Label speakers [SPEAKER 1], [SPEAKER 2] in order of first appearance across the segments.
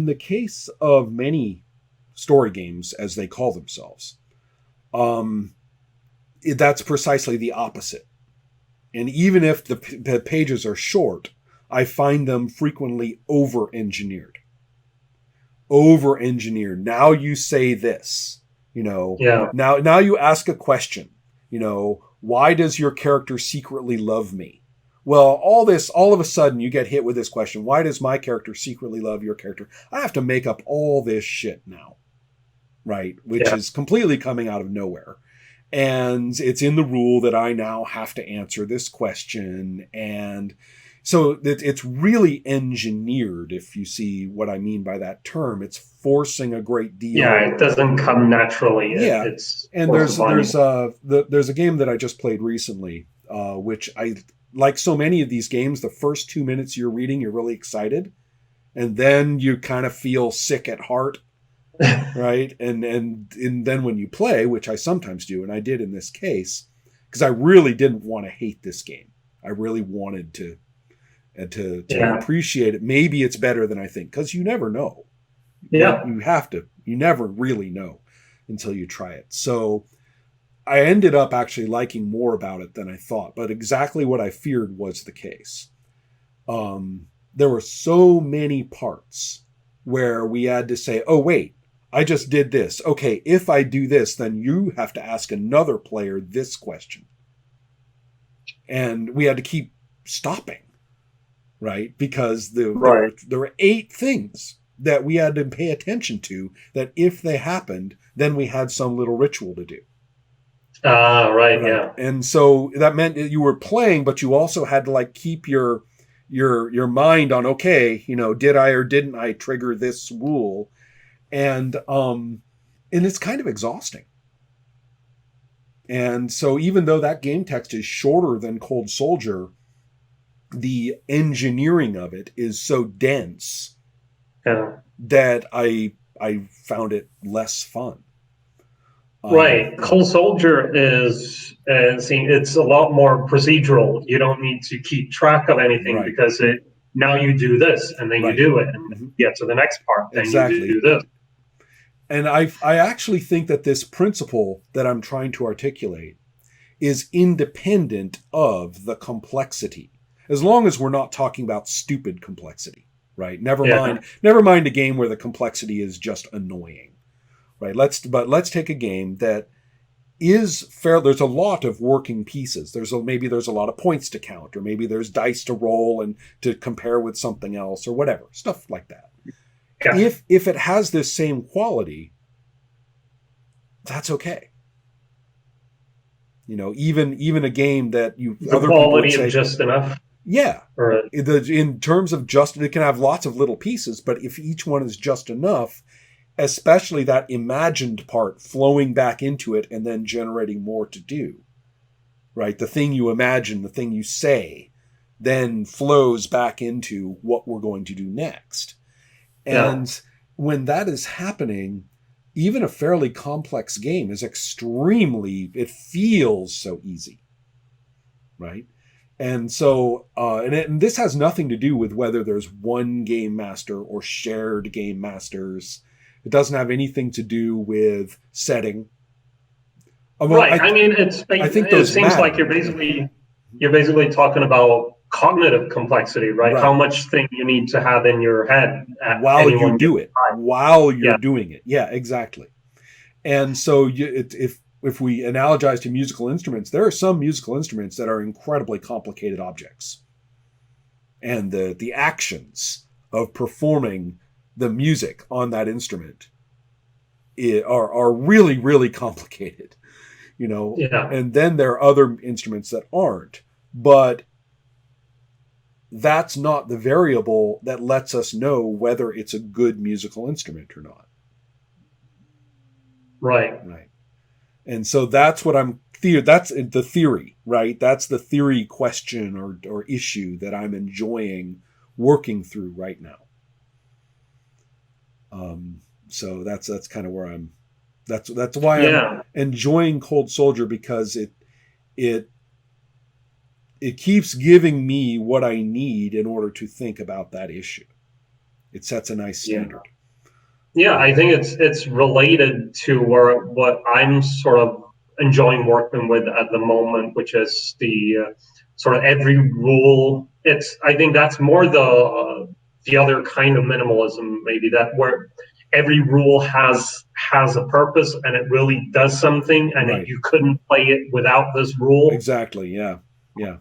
[SPEAKER 1] the case of many story games, as they call themselves, that's precisely the opposite. And even if the pages are short, I find them frequently over-engineered. Over-engineered. Now you say this,
[SPEAKER 2] Yeah.
[SPEAKER 1] now you ask a question, why does your character secretly love me? Well, all of a sudden you get hit with this question. Why does my character secretly love your character? I have to make up all this shit now, right? Which
[SPEAKER 2] Yeah.
[SPEAKER 1] is completely coming out of nowhere. And it's in the rule that I now have to answer this question. And so it's really engineered, if you see what I mean by that term. It's forcing a great
[SPEAKER 2] Yeah.
[SPEAKER 1] deal.
[SPEAKER 2] It doesn't come naturally.
[SPEAKER 1] Yeah.
[SPEAKER 2] It's
[SPEAKER 1] And
[SPEAKER 2] forced upon you.
[SPEAKER 1] there's a game that I just played recently, which I like so many of these games. The first 2 minutes you're reading, you're really excited, and then you kind of feel sick at heart, right? And then when you play, which I sometimes do, and I did in this case, because I really didn't want to hate this game. I really wanted to
[SPEAKER 2] Yeah.
[SPEAKER 1] appreciate it. Maybe it's better than I think, because you never know.
[SPEAKER 2] Yeah.
[SPEAKER 1] You never really know until you try it. So I ended up actually liking more about it than I thought, but exactly what I feared was the case. There were so many parts where we had to say, oh, wait, I just did this. Okay, if I do this, then you have to ask another player this question. And we had to keep stopping, right? Because
[SPEAKER 2] Right.
[SPEAKER 1] there were 8 things that we had to pay attention to, that if they happened, then we had some little ritual to do.
[SPEAKER 2] Right.
[SPEAKER 1] Right.
[SPEAKER 2] Yeah.
[SPEAKER 1] And so that meant that you were playing, but you also had to like keep your mind on, okay, did I or didn't I trigger this rule? And it's kind of exhausting. And so even though that game text is shorter than Cold Soldier, the engineering of it is so dense
[SPEAKER 2] Yeah.
[SPEAKER 1] that I found it less fun.
[SPEAKER 2] Right.
[SPEAKER 1] Yeah.
[SPEAKER 2] Cold Soldier is, it's a lot more procedural. You don't need to keep track of anything
[SPEAKER 1] Right.
[SPEAKER 2] because now you do this and then you
[SPEAKER 1] Right.
[SPEAKER 2] do it and
[SPEAKER 1] Mm-hmm.
[SPEAKER 2] you get to the next part, then you do
[SPEAKER 1] Exactly.
[SPEAKER 2] this.
[SPEAKER 1] And I actually think that this principle that I'm trying to articulate is independent of the complexity. As long as we're not talking about stupid complexity, right?
[SPEAKER 2] Yeah.
[SPEAKER 1] Never mind a game where the complexity is just annoying. Right? Let's take a game that is fair. There's a lot of working pieces. Maybe there's a lot of points to count, or maybe there's dice to roll and to compare with something else, or whatever, stuff like that.
[SPEAKER 2] Yeah.
[SPEAKER 1] If it has this same quality, that's okay. Even a game that
[SPEAKER 2] The
[SPEAKER 1] other people would
[SPEAKER 2] quality of
[SPEAKER 1] say,
[SPEAKER 2] just enough.
[SPEAKER 1] yeah,
[SPEAKER 2] Or
[SPEAKER 1] in terms of just, it can have lots of little pieces, but if each one is just enough, especially that imagined part flowing back into it and then generating more to do, right? The thing you imagine, the thing you say, then flows back into what we're going to do next.
[SPEAKER 2] yeah.
[SPEAKER 1] And when that is happening, even a fairly complex game is it feels so easy, right? And so, and this has nothing to do with whether there's one game master or shared game masters. It doesn't have anything to do with setting. Well,
[SPEAKER 2] Right. I mean,
[SPEAKER 1] I think
[SPEAKER 2] it
[SPEAKER 1] those
[SPEAKER 2] seems like
[SPEAKER 1] matter
[SPEAKER 2] you're basically talking about cognitive complexity, right? How
[SPEAKER 1] right
[SPEAKER 2] much thing you need to have in your head at
[SPEAKER 1] while
[SPEAKER 2] any
[SPEAKER 1] you
[SPEAKER 2] one given
[SPEAKER 1] do it,
[SPEAKER 2] time.
[SPEAKER 1] while you're
[SPEAKER 2] Yeah.
[SPEAKER 1] doing it. Yeah, exactly. And so if we analogize to musical instruments, there are some musical instruments that are incredibly complicated objects, and the actions of performing the music on that instrument are really really complicated,
[SPEAKER 2] Yeah.
[SPEAKER 1] and then there are other instruments that aren't, but that's not the variable that lets us know whether it's a good musical instrument or not,
[SPEAKER 2] Right.
[SPEAKER 1] right? And so that's what that's the theory, right? That's the theory question or issue that I'm enjoying working through right now. So that's kind of where that's why I'm
[SPEAKER 2] Yeah.
[SPEAKER 1] enjoying Cold Soldier, because it it keeps giving me what I need in order to think about that issue. It sets a nice
[SPEAKER 2] Yeah.
[SPEAKER 1] standard.
[SPEAKER 2] Yeah, I think it's related to what I'm sort of enjoying working with at the moment, which is the sort of every rule. I think that's more the other kind of minimalism, maybe, that where every rule has a purpose and it really does something, and
[SPEAKER 1] Right.
[SPEAKER 2] you couldn't play it without this rule.
[SPEAKER 1] Exactly. Yeah. Yeah.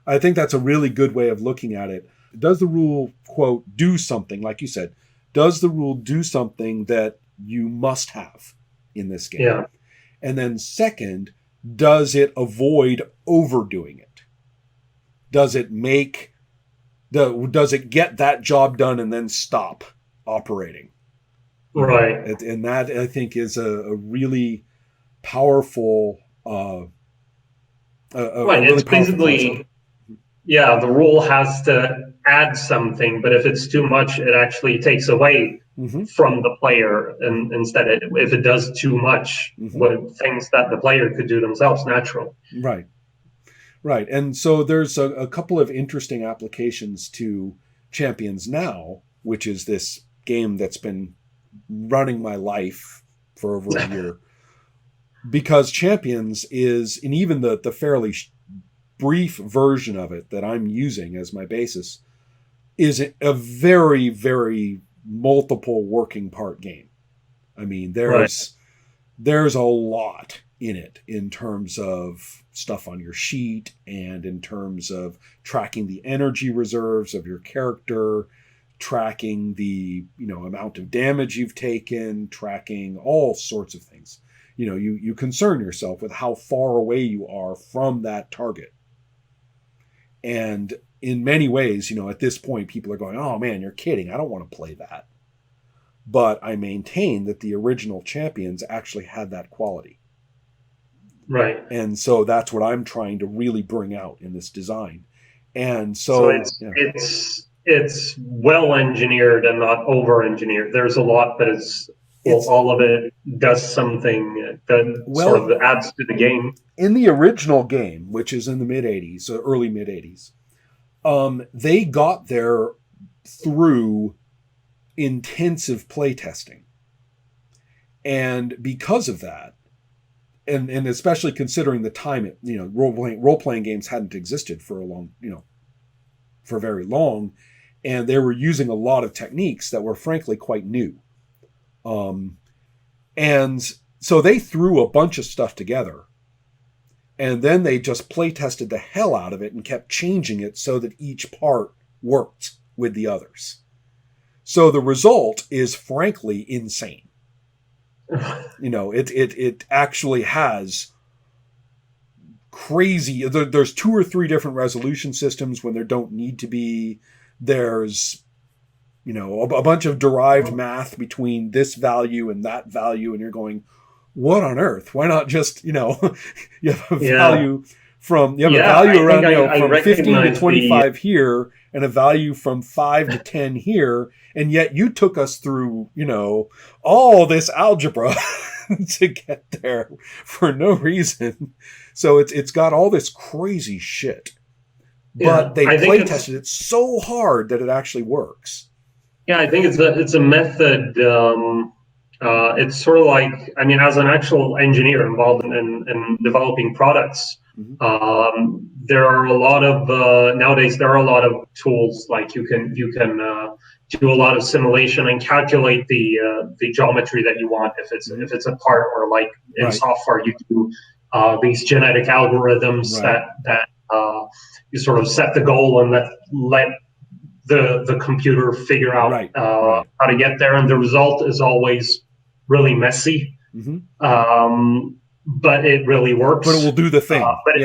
[SPEAKER 1] I think that's a really good way of looking at it. Does the rule, quote, do something, like you said, does the rule do something that you must have in this game?
[SPEAKER 2] Yeah,
[SPEAKER 1] And then, second, does it avoid overdoing it? Does it does it get that job done and then stop operating?
[SPEAKER 2] right.
[SPEAKER 1] And that, I think, is a really powerful, a
[SPEAKER 2] Right.
[SPEAKER 1] really
[SPEAKER 2] It's
[SPEAKER 1] powerful concept.
[SPEAKER 2] basically, yeah, the rule has to add something, but if it's too much, it actually takes away
[SPEAKER 1] Mm-hmm.
[SPEAKER 2] from the player.
[SPEAKER 1] Mm-hmm.
[SPEAKER 2] And instead, if it does too much
[SPEAKER 1] Mm-hmm.
[SPEAKER 2] with things that the player could do themselves naturally.
[SPEAKER 1] Right. Right. And so there's a couple of interesting applications to Champions Now, which is this game that's been running my life for over a year. Because Champions is, and even the fairly brief version of it that I'm using as my basis, is a very, very multiple working part game. I mean,
[SPEAKER 2] Right.
[SPEAKER 1] there's a lot in it in terms of stuff on your sheet and in terms of tracking the energy reserves of your character, tracking the amount of damage you've taken, tracking all sorts of things. You concern yourself with how far away you are from that target. And in many ways, at this point, people are going, oh man, you're kidding. I don't want to play that. But I maintain that the original Champions actually had that quality.
[SPEAKER 2] Right.
[SPEAKER 1] And so that's what I'm trying to really bring out in this design. And
[SPEAKER 2] So
[SPEAKER 1] so, yeah.
[SPEAKER 2] it's well engineered and not over engineered. There's a lot, but
[SPEAKER 1] It's,
[SPEAKER 2] all of it does something that sort
[SPEAKER 1] well,
[SPEAKER 2] of adds to the game.
[SPEAKER 1] in the original game, which is in the mid 80s, early mid 80s, they got there through intensive playtesting. And because of that, and especially considering the time role playing games hadn't existed for for very long, and they were using a lot of techniques that were frankly quite new. And so they threw a bunch of stuff together, and then they just play tested the hell out of it and kept changing it so that each part worked with the others. So the result is frankly insane. It actually has crazy. There's 2 or 3 different resolution systems when there don't need to be. There's a bunch of derived math between this value and that value, and you're going, what on earth? Why not just you have a value from you have a value around from 15 to 25 here and a value from 5 to 10 here, and yet you took us through all this algebra to get there for no reason. So it's got all this crazy shit, but they play tested it so hard that it actually works.
[SPEAKER 2] Yeah, I think it's a method. It's sort of like, I mean, as an actual engineer involved in developing products, there are a lot of nowadays there are a lot of tools like you can do a lot of simulation and calculate the geometry that you want if it's a part, or like in software you do these genetic algorithms that you sort of set the goal and let the computer figure out how to get there, and the result is always really messy. But it really works.
[SPEAKER 1] But it will do the thing.
[SPEAKER 2] But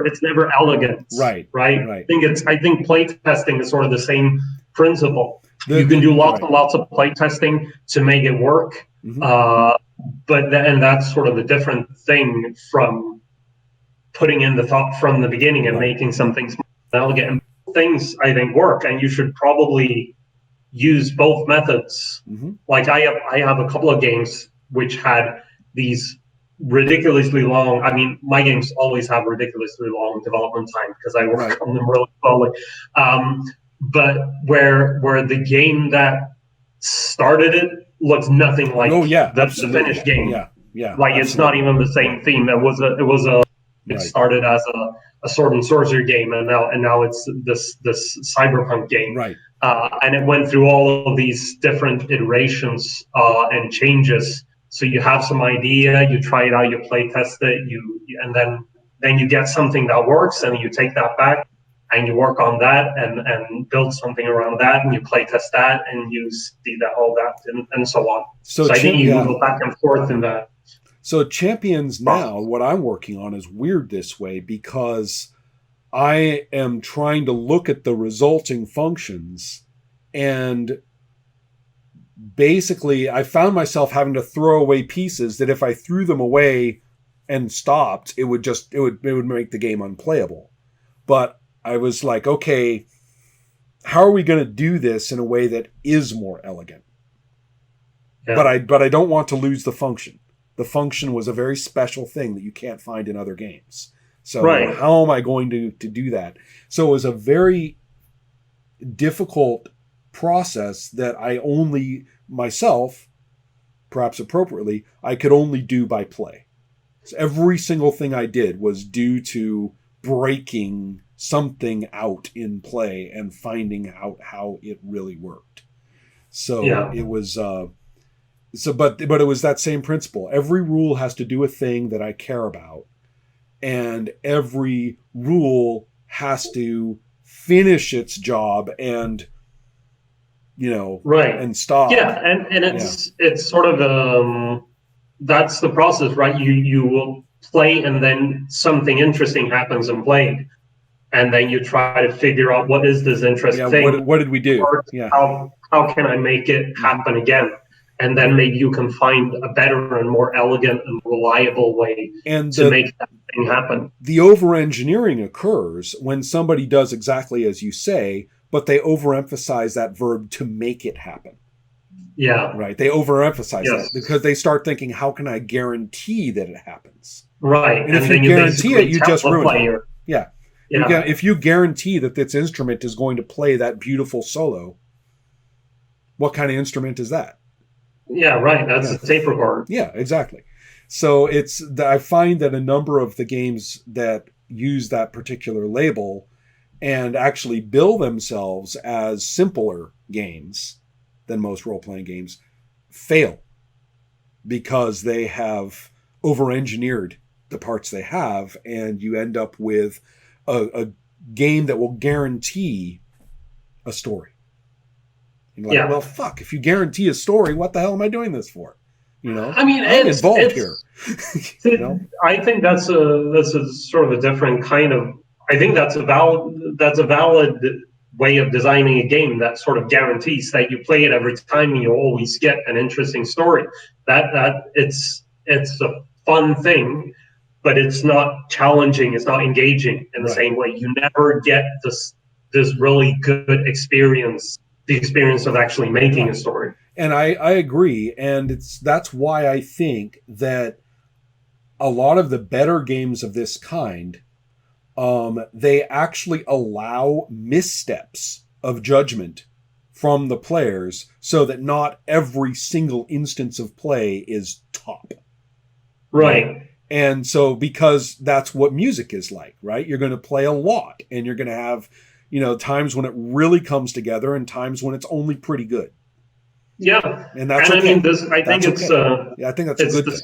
[SPEAKER 2] it's never elegant. Right. I think play testing is sort of the same principle. You can do lots and lots of play testing to make it work. And that's sort of a different thing from putting in the thought from the beginning and making something elegant. And things I think work, and you should probably use both methods. Like I have a couple of games which had these ridiculously long. I mean, my games always have ridiculously long development time because I work on them really slowly. But where the game that started it looks nothing like
[SPEAKER 1] Oh yeah,
[SPEAKER 2] the
[SPEAKER 1] absolutely.
[SPEAKER 2] finished game.
[SPEAKER 1] Yeah, yeah.
[SPEAKER 2] Like it's not
[SPEAKER 1] Absolutely.
[SPEAKER 2] even the same theme. It
[SPEAKER 1] Right,
[SPEAKER 2] started as a sword and sorcery game, and now it's this cyberpunk game.
[SPEAKER 1] right.
[SPEAKER 2] And it went through all of these different iterations and changes. So you have some idea, you try it out, you play test it, and then you get something that works, and you take that back and you work on that and build something around that, and you play test that, and you see that all that and so on.
[SPEAKER 1] So
[SPEAKER 2] So I think you can
[SPEAKER 1] yeah.
[SPEAKER 2] go back and forth in that.
[SPEAKER 1] So Champions
[SPEAKER 2] Process.
[SPEAKER 1] now, what I'm working on is weird this way because I am trying to look at the resulting functions, and basically I found myself having to throw away pieces that if I threw them away and stopped, it would make the game unplayable. But I was like, okay, how are we going to do this in a way that is more elegant?
[SPEAKER 2] Yeah.
[SPEAKER 1] But I don't want to lose the function. The function was a very special thing that you can't find in other games. So
[SPEAKER 2] Right.
[SPEAKER 1] how am I going to do that? So it was a very difficult process that I only myself, perhaps appropriately, I could only do by play. So every single thing I did was due to breaking something out in play and finding out how it really worked. So
[SPEAKER 2] Yeah.
[SPEAKER 1] it was but it was that same principle. Every rule has to do a thing that I care about, and every rule has to finish its job and
[SPEAKER 2] Right.
[SPEAKER 1] and stop.
[SPEAKER 2] Yeah, and it's sort of that's the process, right? You will play, and then something interesting happens in playing, and then you try to figure out what is this
[SPEAKER 1] Yeah,
[SPEAKER 2] interest thing,
[SPEAKER 1] what did we do?
[SPEAKER 2] or
[SPEAKER 1] Yeah.
[SPEAKER 2] how can I make it happen again, and then maybe you can find a better and more elegant and reliable way
[SPEAKER 1] And
[SPEAKER 2] to make that thing happen.
[SPEAKER 1] the over-engineering occurs when somebody does exactly as you say, but they overemphasize that verb to make it happen.
[SPEAKER 2] Yeah.
[SPEAKER 1] Right. They overemphasize
[SPEAKER 2] Yes.
[SPEAKER 1] that because they start thinking, how can I guarantee that it happens?
[SPEAKER 2] Right.
[SPEAKER 1] And if you guarantee it, you just ruin
[SPEAKER 2] player.
[SPEAKER 1] it. Yeah.
[SPEAKER 2] Yeah.
[SPEAKER 1] If you guarantee that this instrument is going to play that beautiful solo, what kind of instrument is that?
[SPEAKER 2] Yeah, right. That's a tape recorder.
[SPEAKER 1] Yeah, exactly. So I find that a number of the games that use that particular label and actually bill themselves as simpler games than most role-playing games fail because they have over-engineered the parts they have, and you end up with a game that will guarantee a story. You're like, well, fuck, if you guarantee a story, what the hell am I doing this for?
[SPEAKER 2] I mean,
[SPEAKER 1] I'm involved here.
[SPEAKER 2] I think that's a sort of a different kind of. I think that's a valid way of designing a game that sort of guarantees that you play it every time and you always get an interesting story. That it's a fun thing, but it's not challenging. It's not engaging in the same way. You never get this really good experience. The experience of actually making a story.
[SPEAKER 1] And I agree. And that's why I think that a lot of the better games of this kind, they actually allow missteps of judgment from the players so that not every single instance of play is top.
[SPEAKER 2] Right.
[SPEAKER 1] And so, because that's what music is like, right? You're going to play a lot, and you're going to have times when it really comes together and times when it's only pretty good.
[SPEAKER 2] Yeah.
[SPEAKER 1] And that's
[SPEAKER 2] okay.
[SPEAKER 1] I think
[SPEAKER 2] it's
[SPEAKER 1] I think that's a good thing.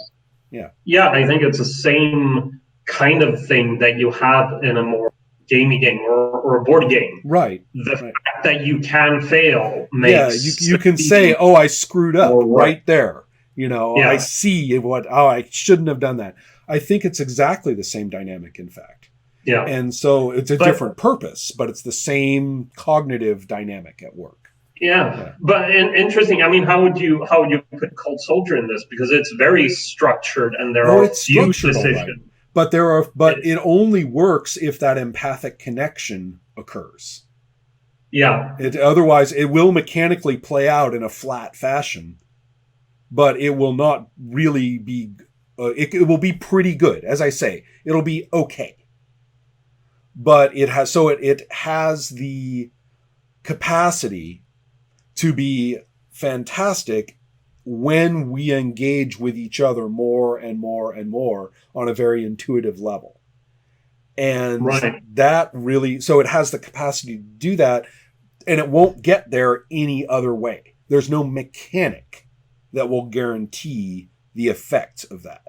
[SPEAKER 1] Yeah.
[SPEAKER 2] Yeah, I think it's the same kind of thing that you have in a more gamey game or a board game.
[SPEAKER 1] Right.
[SPEAKER 2] The fact that you can fail makes
[SPEAKER 1] you can say, oh, I screwed up right there. I see I shouldn't have done that. I think it's exactly the same dynamic, in fact.
[SPEAKER 2] Yeah.
[SPEAKER 1] And so it's a different purpose, but it's the same cognitive dynamic at work.
[SPEAKER 2] Yeah. But interesting. I mean, how would you put Cold Soldier in this? Because it's very structured, and there are huge decisions.
[SPEAKER 1] But it only works if that empathic connection occurs.
[SPEAKER 2] Yeah.
[SPEAKER 1] Otherwise, it will mechanically play out in a flat fashion, but it will not really be. It will be pretty good, as I say. It'll be okay. But it has the capacity to be fantastic when we engage with each other more and more and more on a very intuitive level. And
[SPEAKER 2] Right.
[SPEAKER 1] that really, so it has the capacity to do that, and it won't get there any other way. There's no mechanic that will guarantee the effects of that.